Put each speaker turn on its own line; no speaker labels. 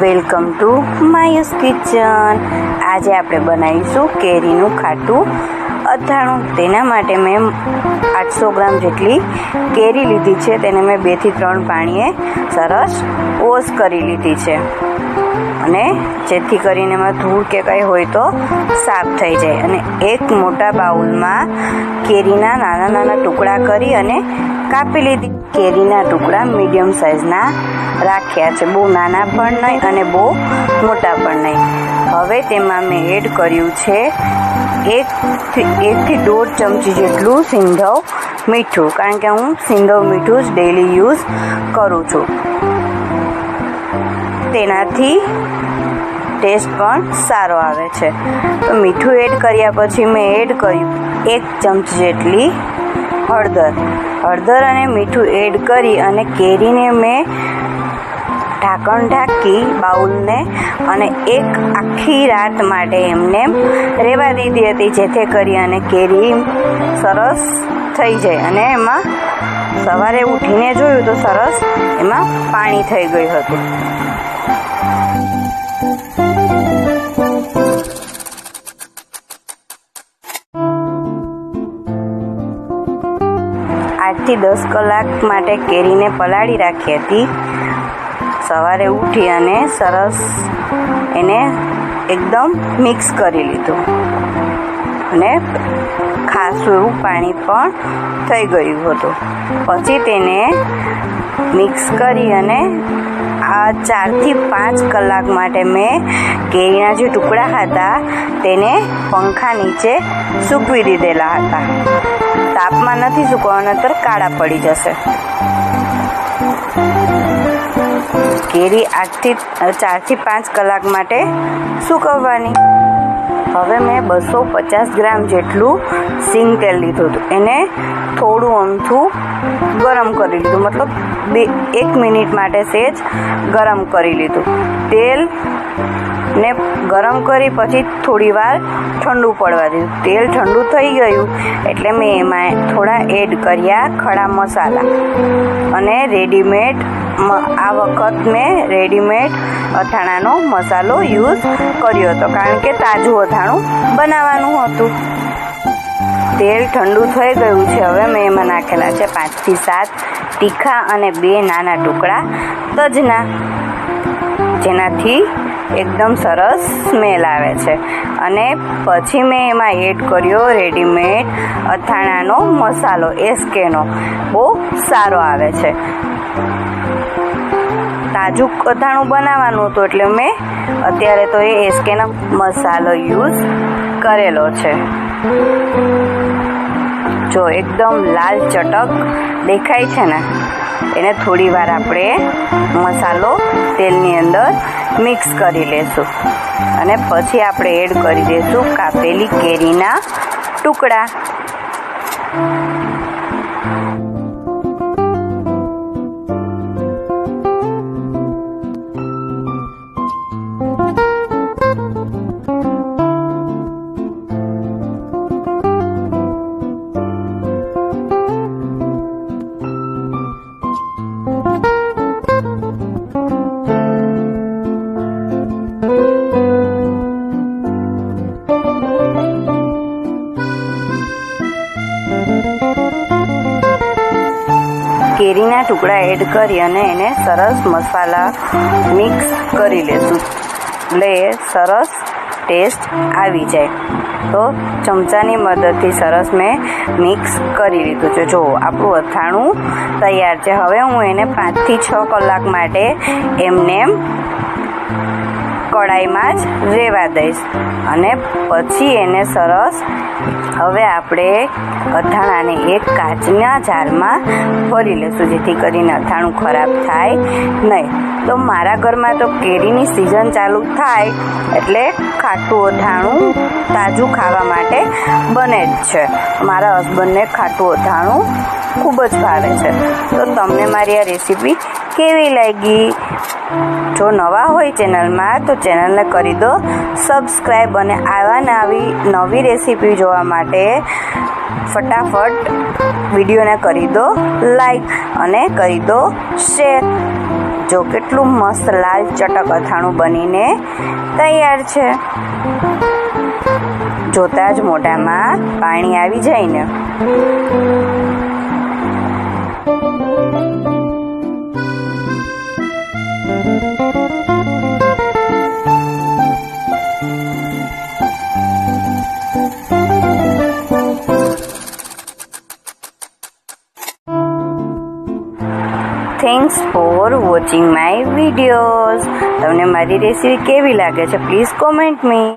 Welcome to માયુસ kitchen. આજે આપણે બનાવીશું કેરીનું ખાટું અથાણું। તેના માટે મેં 800 ગ્રામ જેટલી કેરી લીધી છે। તેને મેં 2 થી 3 પાણીએ સરસ વોશ કરી લીધી છે, અને જેથી કરીને એમાં ધૂળ કે કંઈ હોય તો સાફ થઈ જાય। અને એક મોટા બાઉલમાં કેરીના નાના નાના ટુકડા કરી અને કાપી લીધી। કેરીના ટુકડા મીડિયમ સાઇઝના રાખ્યા છે, બહુ નાના પણ નહીં અને બહુ મોટા પણ નહીં। હવે તેમાં મેં એડ કર્યું છે 1 થી 1.5 ચમચી જેટલું સિંધવ મીઠું, કારણ કે હું સિંધવ મીઠું જ ડેઈલી યુઝ કરું છું। તેનાથી ટેસ્ટ પણ સારો આવે છે। તો મીઠું એડ કર્યા પછી મેં એડ કર્યું 1 ચમચી જેટલી હળદર અને મીઠું એડ કરી અને કેરીને મેં ઢાંકણ ઢાંકી બાઉલને અને એક આખી રાત માટે એમને રહેવા દીધી હતી, જેથી કરી અને કેરી સરસ થઈ જાય। અને એમાં સવારે ઉઠીને જોયું તો સરસ એમાં પાણી થઈ ગયું હતું। 8 થી 10 કલાક માટે કેરીને પલાળી રાખી હતી। સવારે ઉઠી અને સરસ એને એકદમ મિક્સ કરી લીધું, અને ખાસું એવું પાણી પણ થઈ ગયું હતું। પછી તેને મિક્સ કરી અને આ 4 થી 5 કલાક માટે મેં કેરીના જે ટુકડા હતા તેને પંખા નીચે સૂકવી દીધેલા હતા। તાપમાં નથી સૂકવવાના, નહીંતર કાળા પડી જશે। કેરી 4 થી 5 કલાક માટે સૂકવવાની। હવે મેં 250 ગ્રામ જેટલું સિંગ તેલ લીધું હતું, એને થોડું અમથું ગરમ કરી લીધું, મતલબ 1 મિનિટ માટે સહેજ ગરમ કરી લીધું। તેલ ને ગરમ કરી પછી થોડી વાર ઠંડુ પડવા દીધું। તેલ ઠંડુ થઈ ગયું એટલે મેં એમાં થોડા એડ કર્યા ખડા મસાલા, અને રેડીમેડ આ વખત મેં રેડીમેડ અથાણાનો મસાલો યુઝ કર્યો હતો, કારણ કે તાજું અથાણું બનાવવાનું હતું। તેલ ઠંડુ થઈ ગયું છે। હવે મેં એમાં નાખેલા છે 5 થી 7 તીખા અને 2 નાના ટુકડા તજના, જેનાથી એકદમ સરસ સ્મેલ આવે છે। અને પછી મેં એમાં એડ કર્યો રેડીમેડ અથાણાનો મસાલો, એસકેનો, બહુ સારો આવે છે। તાજું અથાણું બનાવવાનું હતું એટલે મેં અત્યારે તો એ એસકેનો મસાલો યુઝ કરેલો છે। જો એકદમ લાલ ચટક દેખાય છે ને, એને થોડી વાર આપણે મસાલો તેલની અંદર મિક્સ કરી લેશું, અને પછી આપણે એડ કરી દઈશું કાપેલી કેરીના ટુકડા। કેરીના ટુકડા એડ કરી અને એને સરસ મસાલા મિક્સ કરી લેશું, એટલે સરસ ટેસ્ટ આવી જાય। તો ચમચાની મદદથી સરસ મેં મિક્સ કરી લીધું છે। જો આપણું અથાણું તૈયાર છે। હવે હું એને 5 થી 6 કલાક માટે એમને કડાઈમાં જ રહેવા દઈશ, અને પછી એને સરસ હવે આપણે અથાણાને એક કાચના જારમાં ભરી લેશું, જેથી કરીને અથાણું ખરાબ થાય નહીં। તો મારા ઘરમાં તો કેરીની સિઝન ચાલુ થાય એટલે ખાટું અથાણું તાજું ખાવા માટે બને જ છે। મારા હસબન્ડને ખાટું અથાણું ખૂબ જ ભાવે છે। તો તમને મારી આ રેસીપી કેવી લાગી? જો નવા હોય ચેનલમાં તો ચેનલને કરી દો સબસ્ક્રાઈબ, અને આવા નવી રેસીપી જોવા માટે ફટાફટ વિડીયોને કરી દો લાઈક અને કરી દો શેર। જો કેટલું મસ્ત લાલ ચટક અથાણું બનીને તૈયાર છે. જોતા જ મોઢામાં પાણી આવી જાય ને. Thanks for watching my videos. તમને મારી રેસીપી કેવી લાગે છે પ્લીઝ કોમેન્ટ મી.